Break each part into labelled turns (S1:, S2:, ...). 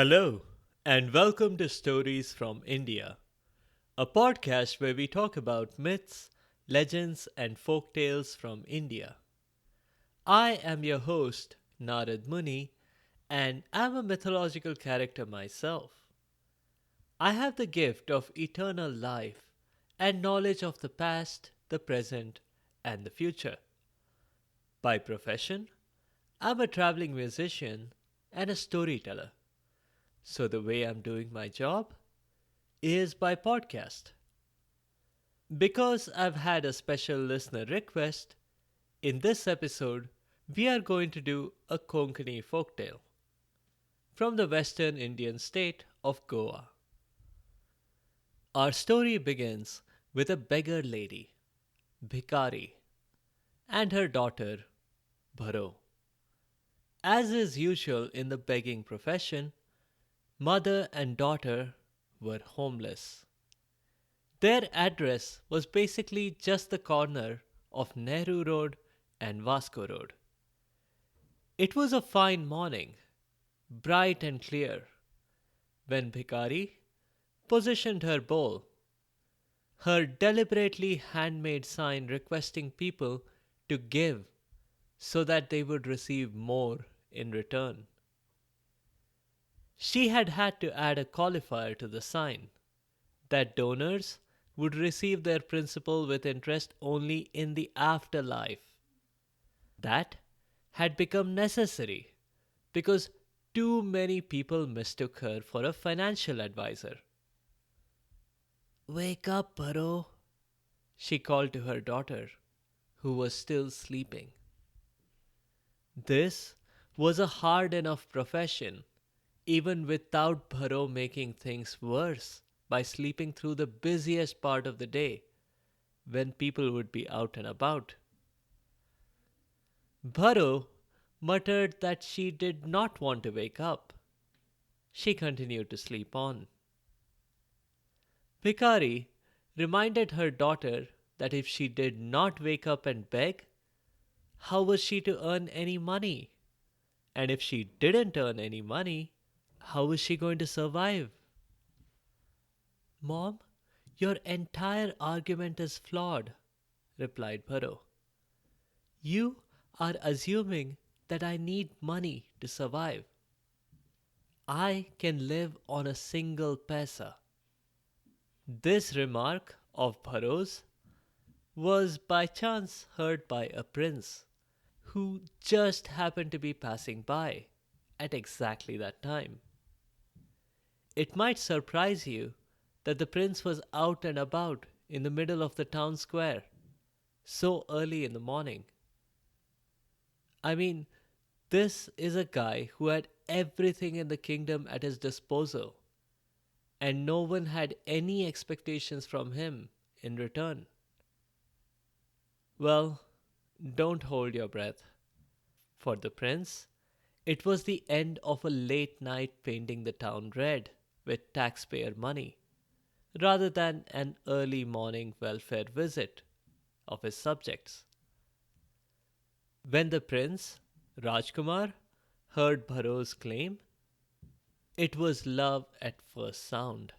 S1: Hello, and welcome to Stories from India, a podcast where we talk about myths, legends, and folk tales from India. I am your host, Narad Muni, and I'm a mythological character myself. I have the gift of eternal life and knowledge of the past, the present, and the future. By profession, I'm a traveling musician and a storyteller. So the way I'm doing my job is by podcast. Because I've had a special listener request, in this episode, we are going to do a Konkani folktale from the western Indian state of Goa. Our story begins with a beggar lady, Bhikari, and her daughter, Bharo. As is usual in the begging profession, mother and daughter were homeless. Their address was basically just the corner of Nehru Road and Vasco Road. It was a fine morning, bright and clear, when Bhikari positioned her bowl, her deliberately handmade sign requesting people to give so that they would receive more in return. She had to add a qualifier to the sign that donors would receive their principal with interest only in the afterlife. That had become necessary because too many people mistook her for a financial advisor. Wake up, Baro, she called to her daughter, who was still sleeping. This was a hard enough profession, even without Bharo making things worse by sleeping through the busiest part of the day when people would be out and about. Bharo muttered that she did not want to wake up. She continued to sleep on. Bhikari reminded her daughter that if she did not wake up and beg, how was she to earn any money? And if she didn't earn any money, how was she going to survive? Mom, your entire argument is flawed, replied Bharo. You are assuming that I need money to survive. I can live on a single paisa. This remark of Bharo's was by chance heard by a prince who just happened to be passing by at exactly that time. It might surprise you that the prince was out and about in the middle of the town square so early in the morning. I mean, this is a guy who had everything in the kingdom at his disposal, and no one had any expectations from him in return. Well, don't hold your breath. For the prince, it was the end of a late night painting the town red with taxpayer money, rather than an early morning welfare visit of his subjects. When the prince, Rajkumar, heard Bharo's claim, it was love at first sound.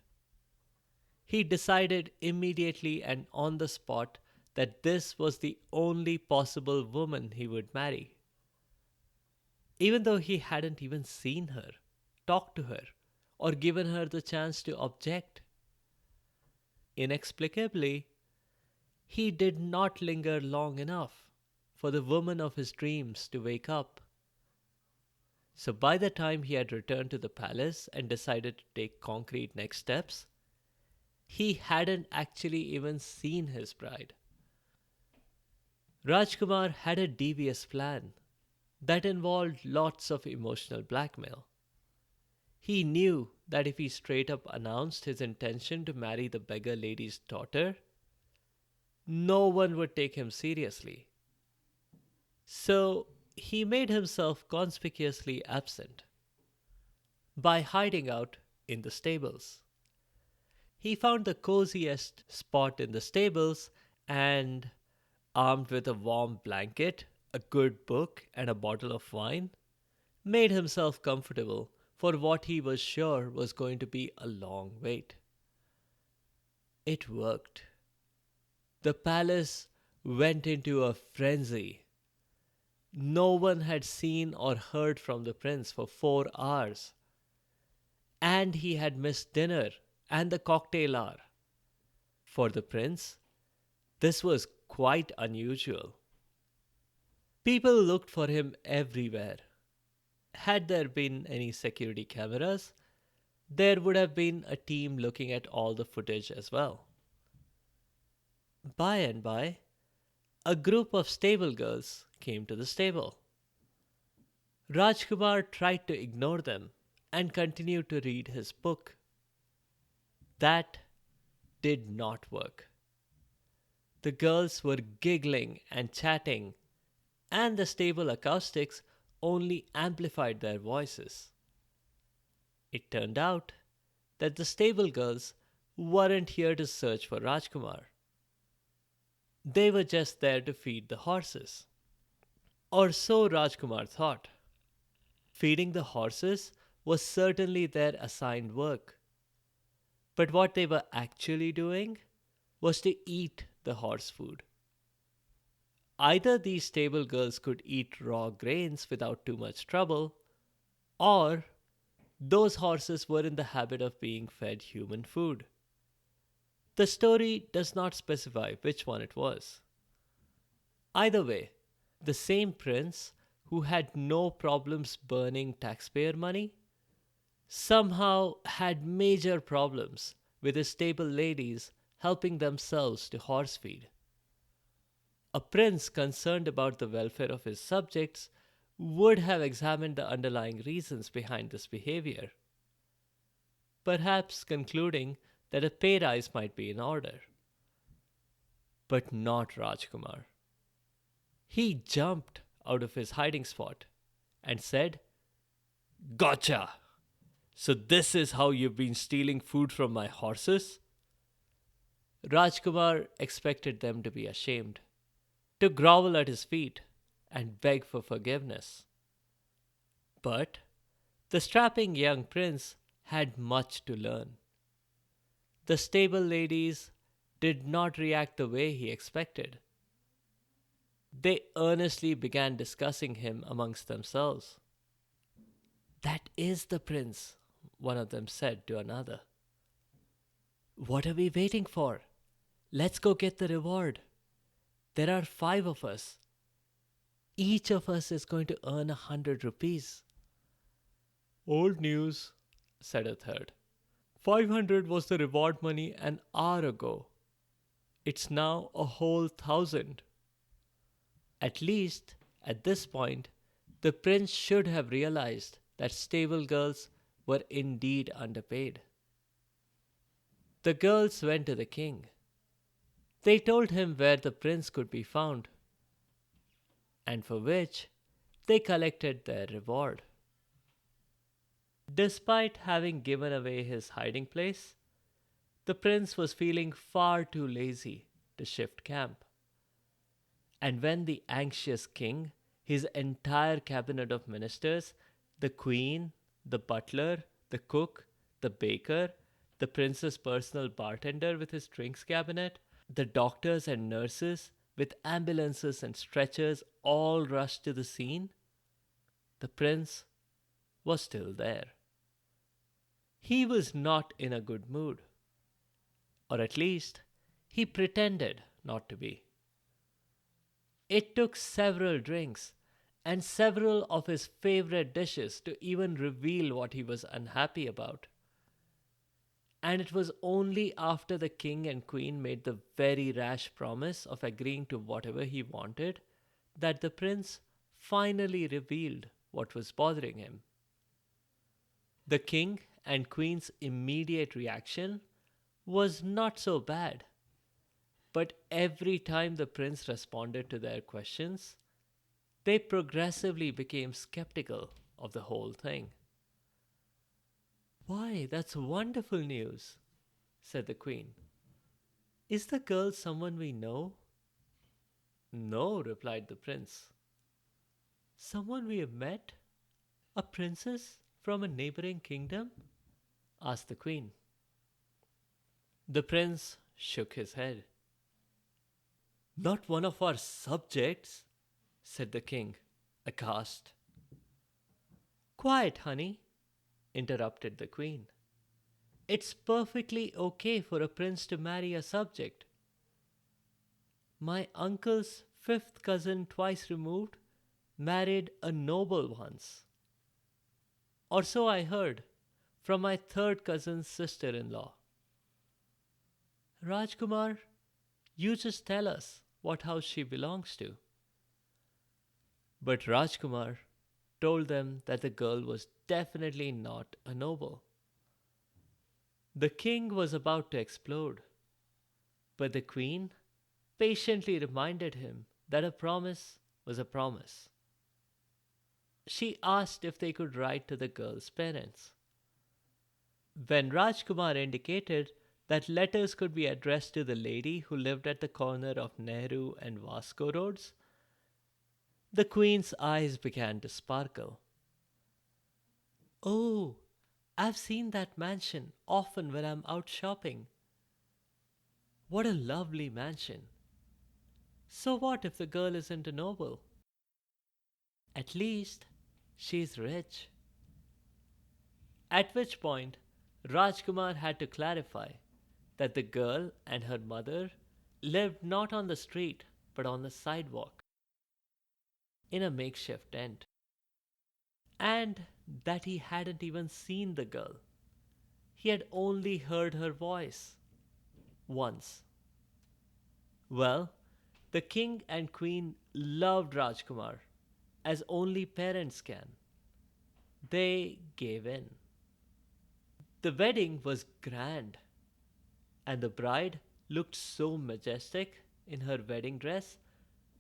S1: He decided immediately and on the spot that this was the only possible woman he would marry. Even though he hadn't even seen her, talked to her, or given her the chance to object. Inexplicably, he did not linger long enough for the woman of his dreams to wake up. So by the time he had returned to the palace and decided to take concrete next steps, he hadn't actually even seen his bride. Rajkumar had a devious plan that involved lots of emotional blackmail. He knew that if he straight up announced his intention to marry the beggar lady's daughter, no one would take him seriously. So he made himself conspicuously absent by hiding out in the stables. He found the coziest spot in the stables and, armed with a warm blanket, a good book, and a bottle of wine, made himself comfortable for what he was sure was going to be a long wait. It worked. The palace went into a frenzy. No one had seen or heard from the prince for 4 hours, and he had missed dinner and the cocktail hour. For the prince, this was quite unusual. People looked for him everywhere. Had there been any security cameras, there would have been a team looking at all the footage as well. By and by, a group of stable girls came to the stable. Rajkumar tried to ignore them and continued to read his book. That did not work. The girls were giggling and chatting, and the stable acoustics only amplified their voices. It turned out that the stable girls weren't here to search for Rajkumar. They were just there to feed the horses. Or so Rajkumar thought. Feeding the horses was certainly their assigned work. But what they were actually doing was to eat the horse food. Either these stable girls could eat raw grains without too much trouble, or those horses were in the habit of being fed human food. The story does not specify which one it was. Either way, the same prince who had no problems burning taxpayer money somehow had major problems with his stable ladies helping themselves to horse feed. A prince concerned about the welfare of his subjects would have examined the underlying reasons behind this behavior, perhaps concluding that a pay rise might be in order. But not Rajkumar. He jumped out of his hiding spot and said, "Gotcha! So this is how you've been stealing food from my horses?" Rajkumar expected them to be ashamed, to grovel at his feet and beg for forgiveness. But the strapping young prince had much to learn. The stable ladies did not react the way he expected. They earnestly began discussing him amongst themselves. "That is the prince," one of them said to another. "What are we waiting for? Let's go get the reward. There are 5 of us. Each of us is going to earn 100 rupees. "Old news," said a third. 500 was the reward money an hour ago. It's now a whole 1,000. At least, at this point, the prince should have realized that stable girls were indeed underpaid. The girls went to the king. They told him where the prince could be found, and for which they collected their reward. Despite having given away his hiding place, the prince was feeling far too lazy to shift camp. And when the anxious king, his entire cabinet of ministers, the queen, the butler, the cook, the baker, the prince's personal bartender with his drinks cabinet, the doctors and nurses with ambulances and stretchers all rushed to the scene, the prince was still there. He was not in a good mood, or at least he pretended not to be. It took several drinks and several of his favorite dishes to even reveal what he was unhappy about. And it was only after the king and queen made the very rash promise of agreeing to whatever he wanted that the prince finally revealed what was bothering him. The king and queen's immediate reaction was not so bad, but every time the prince responded to their questions, they progressively became skeptical of the whole thing. "Why, that's wonderful news," said the queen. "Is the girl someone we know?" "No," replied the prince. "Someone we have met? A princess From a neighboring kingdom? Asked the queen. The prince shook his head. Not one of our subjects, said the king, aghast. Quiet, honey, interrupted the queen. It's perfectly okay for a prince to marry a subject. My uncle's fifth cousin, twice removed, married a noble once. Or so I heard from my third cousin's sister in law. Rajkumar, you just tell us what house she belongs to. But Rajkumar told them that the girl was definitely not a noble. The king was about to explode, but the queen patiently reminded him that a promise was a promise. She asked if they could write to the girl's parents. When Rajkumar indicated that letters could be addressed to the lady who lived at the corner of Nehru and Vasco roads, the queen's eyes began to sparkle. Oh, I've seen that mansion often when I'm out shopping. What a lovely mansion. So what if the girl isn't a noble? At least she's rich. At which point, Rajkumar had to clarify that the girl and her mother lived not on the street but on the sidewalk in a makeshift tent, and that he hadn't even seen the girl. He had only heard her voice once. Well, the king and queen loved Rajkumar as only parents can. They gave in. The wedding was grand, and the bride looked so majestic in her wedding dress,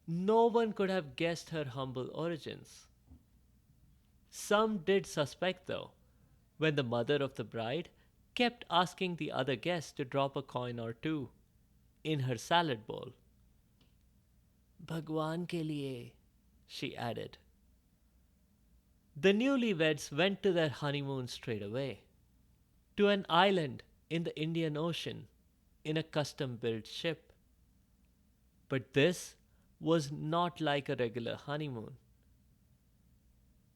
S1: no one could have guessed her humble origins. Some did suspect, though, when the mother of the bride kept asking the other guests to drop a coin or two in her salad bowl. Bhagwan ke liye, she added. The newlyweds went to their honeymoon straight away, to an island in the Indian Ocean in a custom built ship. But this was not like a regular honeymoon.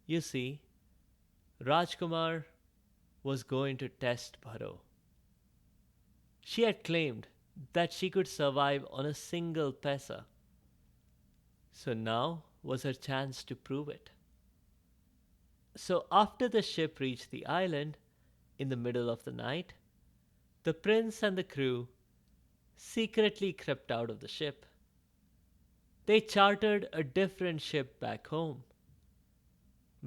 S1: You see, Rajkumar was going to test Bharo. She had claimed that she could survive on a single paisa. So now was her chance to prove it. So after the ship reached the island in the middle of the night, the prince and the crew secretly crept out of the ship. They chartered a different ship back home.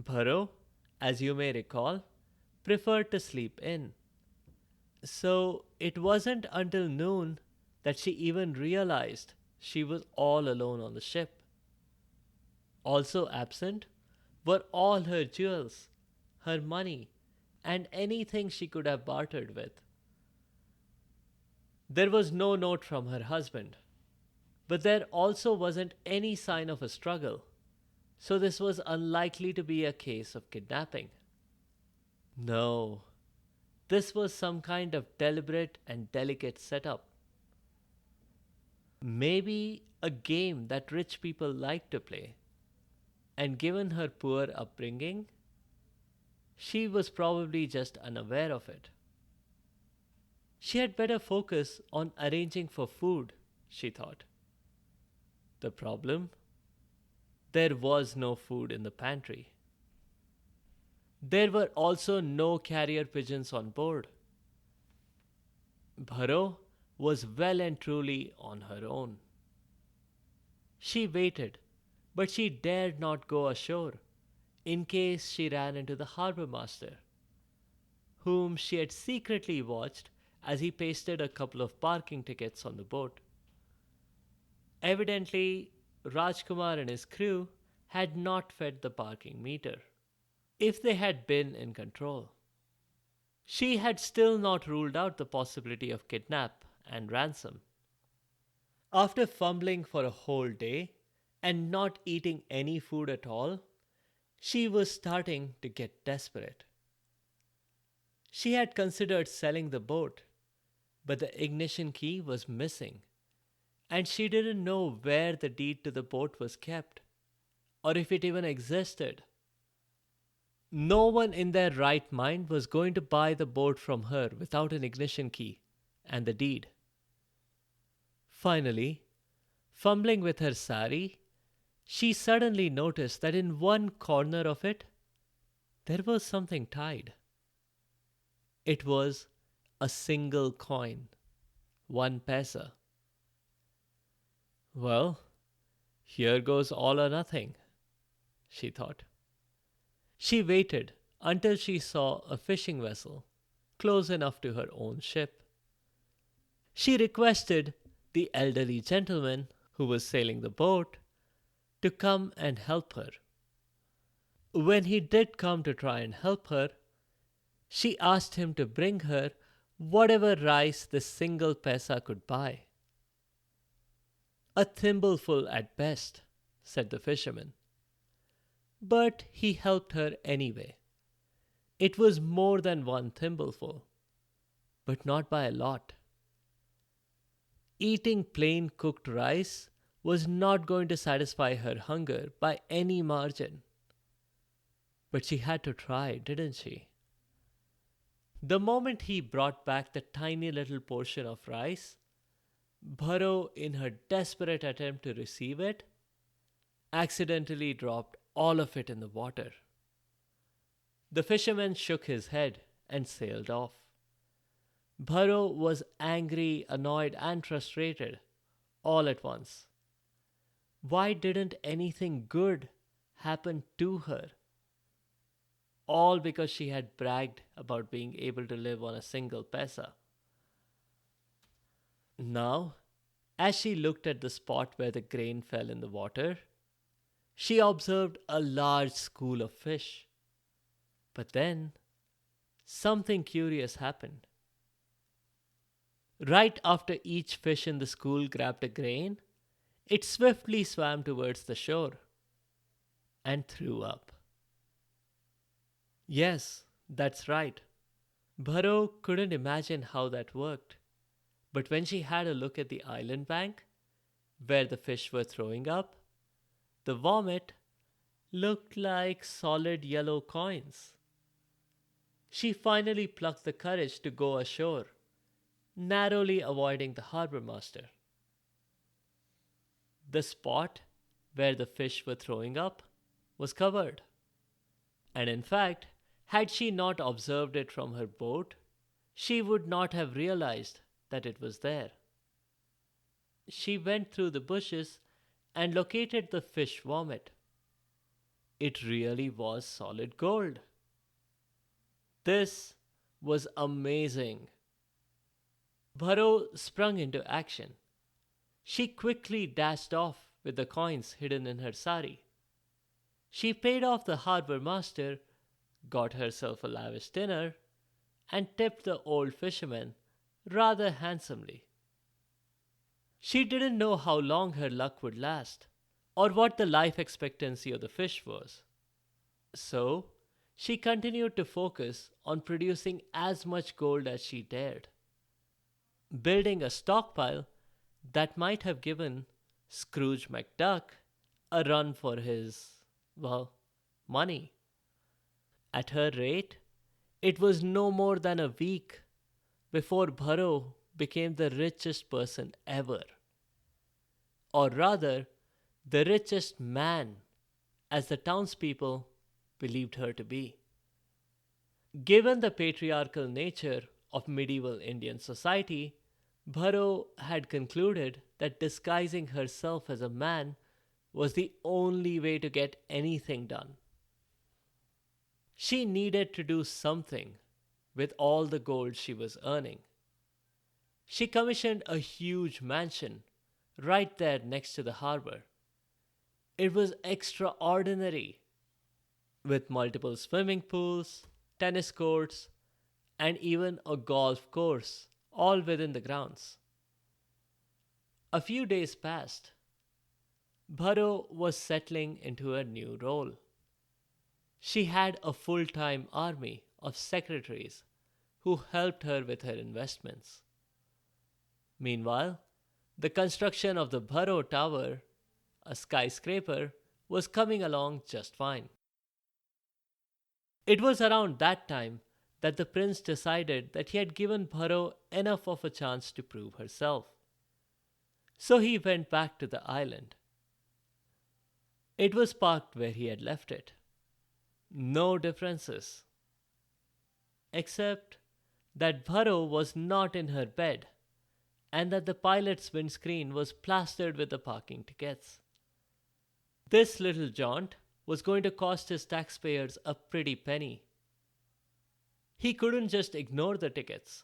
S1: Bharo, as you may recall, preferred to sleep in. So it wasn't until noon that she even realized she was all alone on the ship. Also absent were all her jewels, her money, and anything she could have bartered with. There was no note from her husband, but there also wasn't any sign of a struggle, so this was unlikely to be a case of kidnapping. No, this was some kind of deliberate and delicate setup. Maybe a game that rich people like to play. And given her poor upbringing, she was probably just unaware of it. She had better focus on arranging for food, she thought. The problem? There was no food in the pantry. There were also no carrier pigeons on board. Bharo was well and truly on her own. She waited, but she dared not go ashore in case she ran into the harbour master, whom she had secretly watched as he pasted a couple of parking tickets on the boat. Evidently, Rajkumar and his crew had not fed the parking meter. If they had been in control, she had still not ruled out the possibility of kidnap and ransom. After fumbling for a whole day and not eating any food at all, she was starting to get desperate. She had considered selling the boat, but the ignition key was missing, and she didn't know where the deed to the boat was kept, or if it even existed. No one in their right mind was going to buy the boat from her without an ignition key and the deed. Finally, fumbling with her sari, she suddenly noticed that in one corner of it there was something tied. It was a single coin, one paisa. Well, here goes all or nothing, she thought. She waited until she saw a fishing vessel close enough to her own ship. She requested the elderly gentleman who was sailing the boat to come and help her. When he did come to try and help her, she asked him to bring her whatever rice this single paisa could buy. A thimbleful at best, said the fisherman. But he helped her anyway. It was more than one thimbleful, but not by a lot. Eating plain cooked rice was not going to satisfy her hunger by any margin. But she had to try, didn't she? The moment he brought back the tiny little portion of rice, Bharo, in her desperate attempt to receive it, accidentally dropped all of it in the water. The fisherman shook his head and sailed off. Bharo was angry, annoyed, and frustrated all at once. Why didn't anything good happen to her? All because she had bragged about being able to live on a single paisa. Now, as she looked at the spot where the grain fell in the water, she observed a large school of fish. But then, something curious happened. Right after each fish in the school grabbed a grain, it swiftly swam towards the shore and threw up. Yes, that's right. Bharo couldn't imagine how that worked. But when she had a look at the island bank, where the fish were throwing up, the vomit looked like solid yellow coins. She finally plucked the courage to go ashore, narrowly avoiding the harbor master. The spot where the fish were throwing up was covered. And in fact, had she not observed it from her boat, she would not have realized that it was there. She went through the bushes and located the fish vomit. It really was solid gold. This was amazing. Bharo sprung into action. She quickly dashed off with the coins hidden in her sari. She paid off the harbor master, got herself a lavish dinner, and tipped the old fisherman rather handsomely. She didn't know how long her luck would last, or what the life expectancy of the fish was. So, she continued to focus on producing as much gold as she dared, building a stockpile that might have given Scrooge McDuck a run for his, well, money. At her rate, it was no more than a week before Bharo became the richest person ever. Or rather, the richest man, as the townspeople believed her to be. Given the patriarchal nature of medieval Indian society, Bharo had concluded that disguising herself as a man was the only way to get anything done. She needed to do something with all the gold she was earning. She commissioned a huge mansion right there next to the harbor. It was extraordinary, with multiple swimming pools, tennis courts, and even a golf course, all within the grounds. A few days passed. Bharo was settling into a new role. She had a full-time army of secretaries who helped her with her investments. Meanwhile, the construction of the Bharo Tower, a skyscraper, was coming along just fine. It was around that time that the prince decided that he had given Bharo enough of a chance to prove herself. So he went back to the island. It was parked where he had left it. No differences, except that Bharo was not in her bed and that the pilot's windscreen was plastered with the parking tickets. This little jaunt was going to cost his taxpayers a pretty penny. He couldn't just ignore the tickets,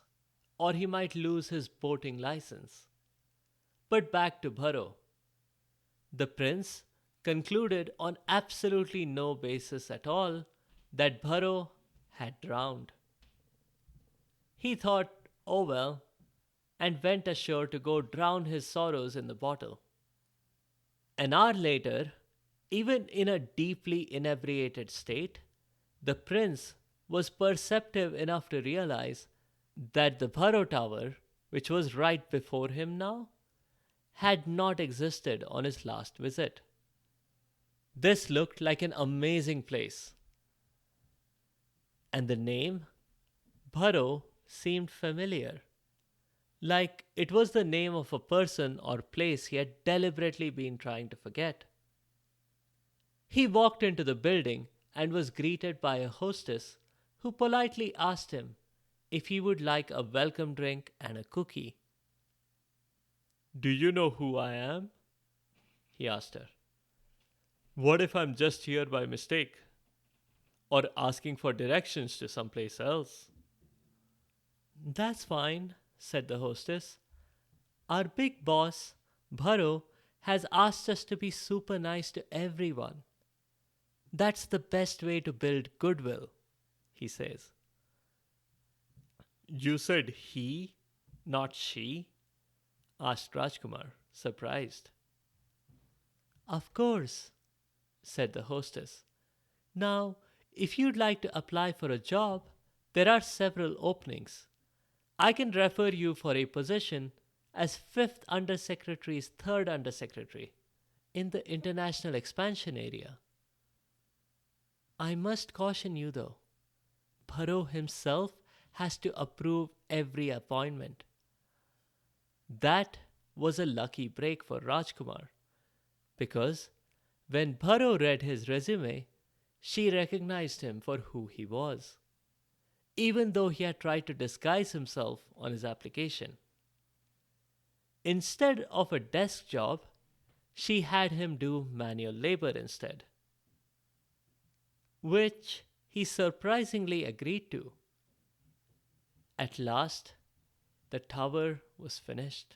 S1: or he might lose his boating license. But back to Bharo. The prince concluded on absolutely no basis at all that Bharo had drowned. He thought, oh well, and went ashore to go drown his sorrows in the bottle. An hour later, even in a deeply inebriated state, the prince was perceptive enough to realize that the Bharo Tower, which was right before him now, had not existed on his last visit. This looked like an amazing place, and the name, Bharo, seemed familiar, like it was the name of a person or place he had deliberately been trying to forget. He walked into the building and was greeted by a hostess who politely asked him if he would like a welcome drink and a cookie. Do you know who I am? He asked her. What if I'm just here by mistake? Or asking for directions to someplace else? That's fine, said the hostess. Our big boss, Bharo, has asked us to be super nice to everyone. That's the best way to build goodwill, he says. You said he, not she? Asked Rajkumar, surprised. Of course, said the hostess. Now, if you'd like to apply for a job, there are several openings. I can refer you for a position as 5th Undersecretary's 3rd Undersecretary in the international expansion area. I must caution you though, Bharo himself has to approve every appointment. That was a lucky break for Rajkumar, because when Bharo read his resume, she recognized him for who he was, even though he had tried to disguise himself on his application. Instead of a desk job, she had him do manual labor instead, which he surprisingly agreed to. At last, the tower was finished.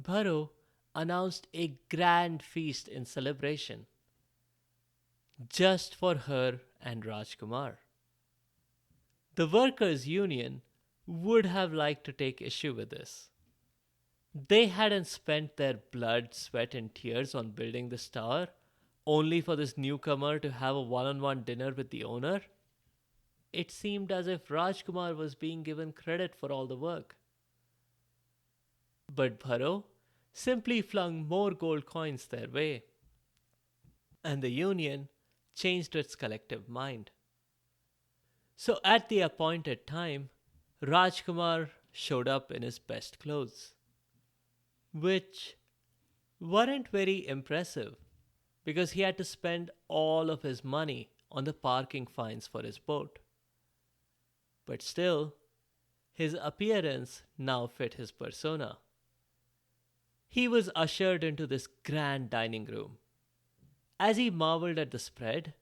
S1: Bharo announced a grand feast in celebration, just for her and Rajkumar. The workers' union would have liked to take issue with this. They hadn't spent their blood, sweat, and tears on building this tower only for this newcomer to have a one-on-one dinner with the owner. It seemed as if Rajkumar was being given credit for all the work. But Bharo simply flung more gold coins their way, and the union changed its collective mind. So at the appointed time, Rajkumar showed up in his best clothes, which weren't very impressive because he had to spend all of his money on the parking fines for his boat. But still, his appearance now fit his persona. He was ushered into this grand dining room. As he marveled at the spread,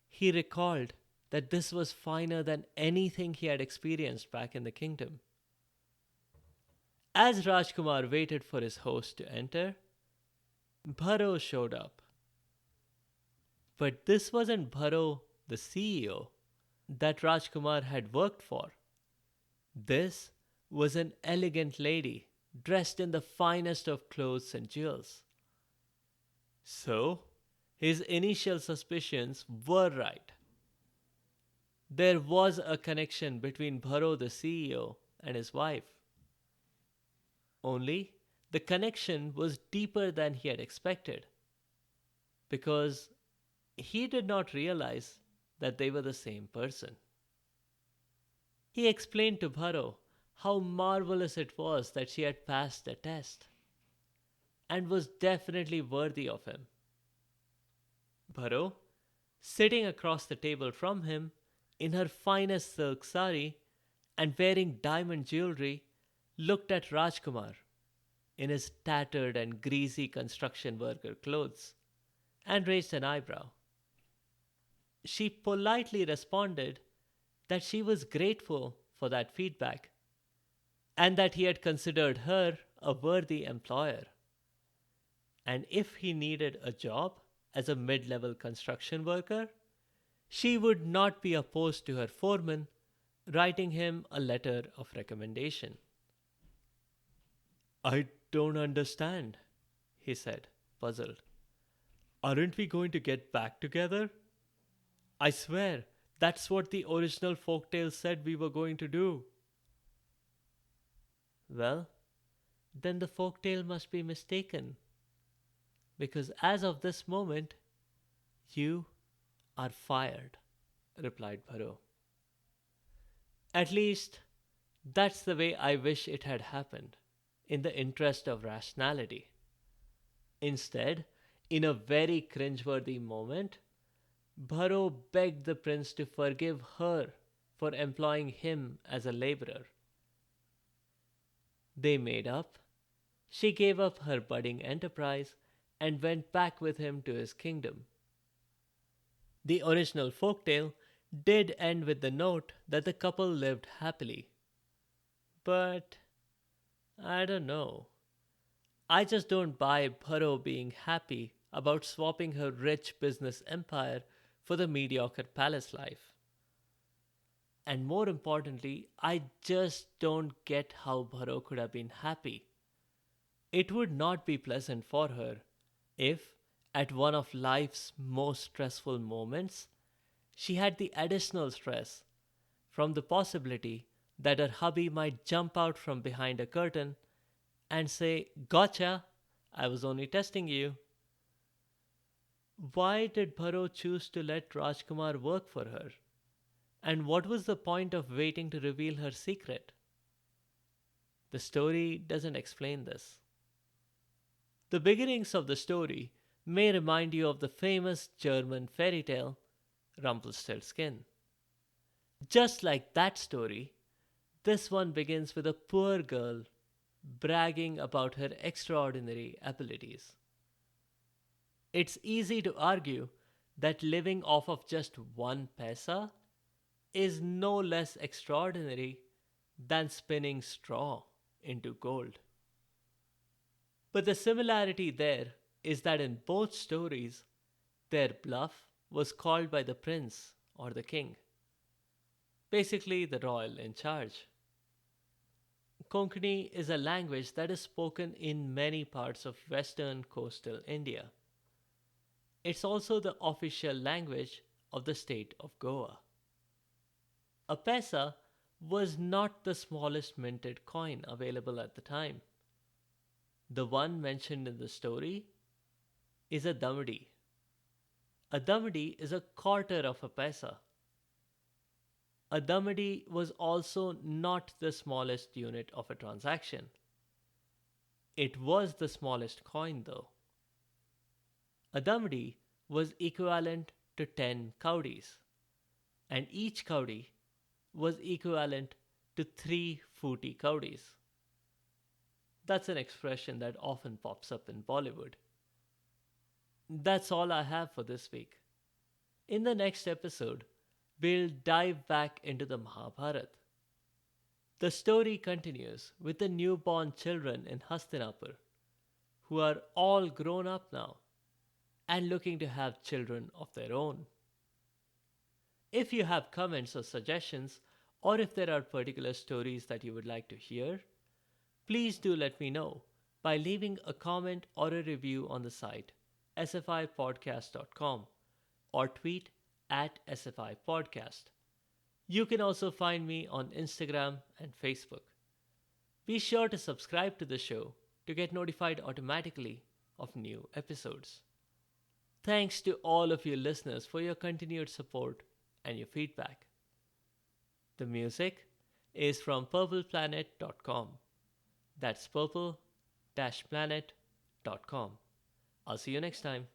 S1: he recalled that this was finer than anything he had experienced back in the kingdom. As Rajkumar waited for his host to enter, Bharo showed up. But this wasn't Bharo, the CEO, that Rajkumar had worked for. This was an elegant lady dressed in the finest of clothes and jewels. So, his initial suspicions were right. There was a connection between Bharo the CEO and his wife. Only the connection was deeper than he had expected because he did not realize that they were the same person. He explained to Bharo how marvelous it was that she had passed the test and was definitely worthy of him. Bharo, sitting across the table from him in her finest silk sari and wearing diamond jewelry, looked at Rajkumar in his tattered and greasy construction worker clothes and raised an eyebrow. She politely responded that she was grateful for that feedback and that he had considered her a worthy employer. And if he needed a job as a mid level construction worker, she would not be opposed to her foreman writing him a letter of recommendation. I don't understand, he said, puzzled. Aren't we going to get back together? I swear, that's what the original folktale said we were going to do. Well, then the folktale must be mistaken, because as of this moment, you are fired, replied Bharo. At least, that's the way I wish it had happened, in the interest of rationality. Instead, in a very cringeworthy moment, Bharo begged the prince to forgive her for employing him as a laborer. They made up. She gave up her budding enterprise and went back with him to his kingdom. The original folktale did end with the note that the couple lived happily. But I don't know. I just don't buy Bharo being happy about swapping her rich business empire for the mediocre palace life. And more importantly, I just don't get how Bharo could have been happy. It would not be pleasant for her if, at one of life's most stressful moments, she had the additional stress from the possibility that her hubby might jump out from behind a curtain and say, Gotcha, I was only testing you. Why did Bharo choose to let Rajkumar work for her? And what was the point of waiting to reveal her secret? The story doesn't explain this. The beginnings of the story may remind you of the famous German fairy tale Rumpelstiltskin. Just like that story, this one begins with a poor girl bragging about her extraordinary abilities. It's easy to argue that living off of just one paisa is no less extraordinary than spinning straw into gold. But the similarity there is that in both stories, their bluff was called by the prince or the king, basically the royal in charge. Konkani is a language that is spoken in many parts of western coastal India. It's also the official language of the state of Goa. A paisa was not the smallest minted coin available at the time. The one mentioned in the story is a damadi. A damadi is a quarter of a paisa. A damadi was also not the smallest unit of a transaction. It was the smallest coin though. A damadi was equivalent to 10 cowdies, and each cowdy was equivalent to 3 footy cowdies. That's an expression that often pops up in Bollywood. That's all I have for this week. In the next episode, we'll dive back into the Mahabharata. The story continues with the newborn children in Hastinapur, who are all grown up now and looking to have children of their own. If you have comments or suggestions, or if there are particular stories that you would like to hear, please do let me know by leaving a comment or a review on the site sfipodcast.com or tweet at sfipodcast. You can also find me on Instagram and Facebook. Be sure to subscribe to the show to get notified automatically of new episodes. Thanks to all of you listeners for your continued support and your feedback. The music is from purpleplanet.com. That's purple-planet.com. I'll see you next time.